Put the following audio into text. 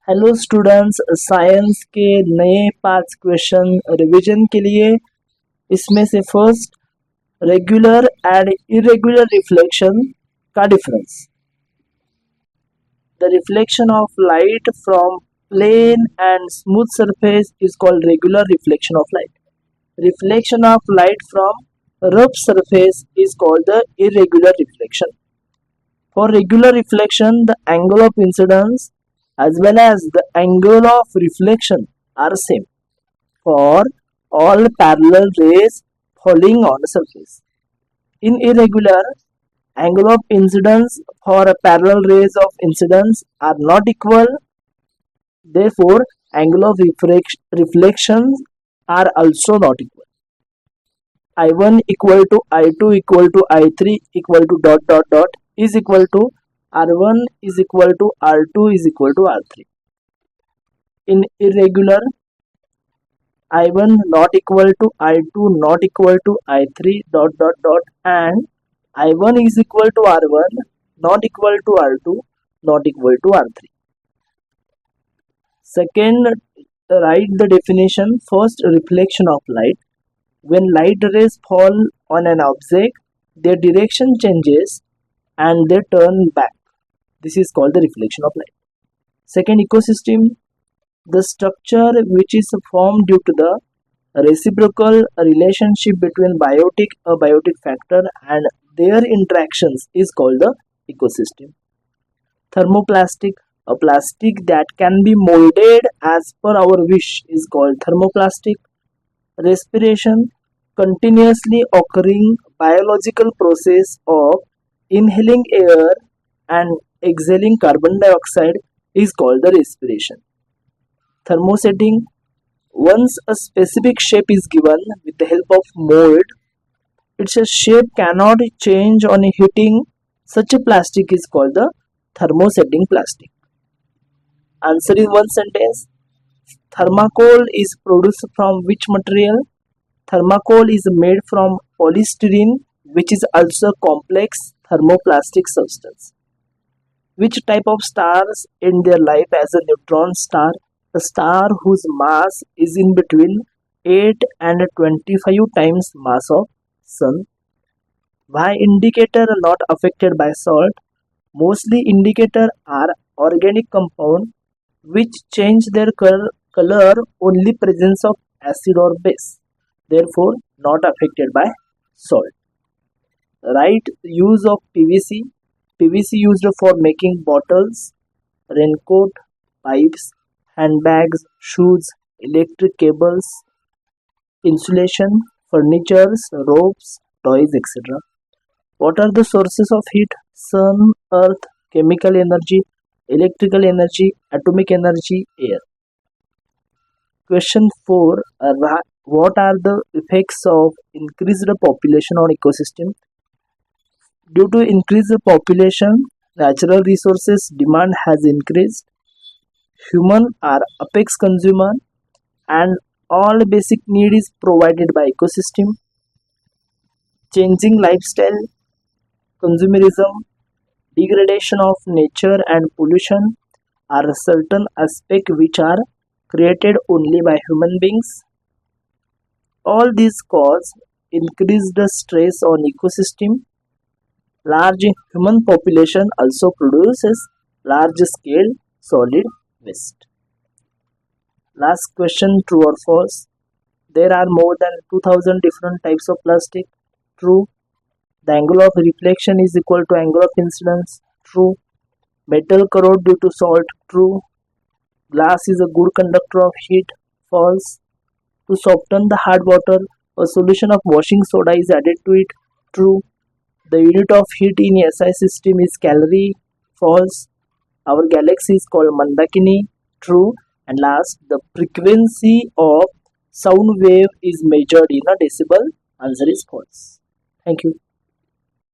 Hello students, science के नए 5 question revision के लिए इसमें से first regular and irregular reflection का difference. The reflection of light from plane and smooth surface is called regular reflection of light. Reflection of light from rough surface is called the irregular reflection. For regular reflection, the angle of incidence as well as the angle of reflection are same for all parallel rays falling on a surface. In irregular, angle of incidence for parallel rays of incidence are not equal. Therefore, angle of reflections are also not equal. I1 equal to I2 equal to I3 equal to dot dot dot is equal to R1 is equal to R2 is equal to R3. In irregular, I1 not equal to I2 not equal to I3 dot dot dot and I1 is equal to R1 not equal to R2 not equal to R3. Second, write the definition. First, reflection of light. When light rays fall on an object, their direction changes and they turn back. This is called the reflection of light. Second, ecosystem. The structure which is formed due to the reciprocal relationship between abiotic factor and their interactions is called the ecosystem. Thermoplastic. A plastic that can be molded as per our wish is called thermoplastic. Respiration. Continuously occurring biological process of inhaling air and exhaling carbon dioxide is called the respiration. Thermosetting. Once a specific shape is given with the help of mold, its shape cannot change on heating. Such a plastic is called the thermosetting plastic. Answer in one sentence. Thermocol is produced from which material? Thermocol is made from polystyrene, which is also a complex thermoplastic substance. Which type of stars end their life as a neutron star? A star whose mass is in between 8 and 25 times mass of Sun. Why indicator are not affected by salt? Mostly indicator are organic compound which change their color only presence of acid or base, therefore not affected by salt. Right use of PVC. PVC used for making bottles, raincoat, pipes, handbags, shoes, electric cables, insulation, furnitures, ropes, toys, etc. What are the sources of heat? Sun, earth, chemical energy, electrical energy, atomic energy, air. Question 4. What are the effects of increased population on ecosystem? Due to increased population, natural resources demand has increased. Humans are apex consumer and all basic need is provided by ecosystem. Changing lifestyle, consumerism, degradation of nature and pollution are certain aspects which are created only by human beings. All these cause increased stress on ecosystem. Large human population also produces large scale solid waste. Last question, true or false? There are more than 2000 different types of plastic. True. The angle of reflection is equal to angle of incidence. True. Metal corrode due to salt. True. Glass is a good conductor of heat. False. To soften the hard water, a solution of washing soda is added to it. True. The unit of heat in SI system is calorie. False. Our galaxy is called Mandakini. True. And last, the frequency of sound wave is measured in a decibel. Answer is false. Thank you.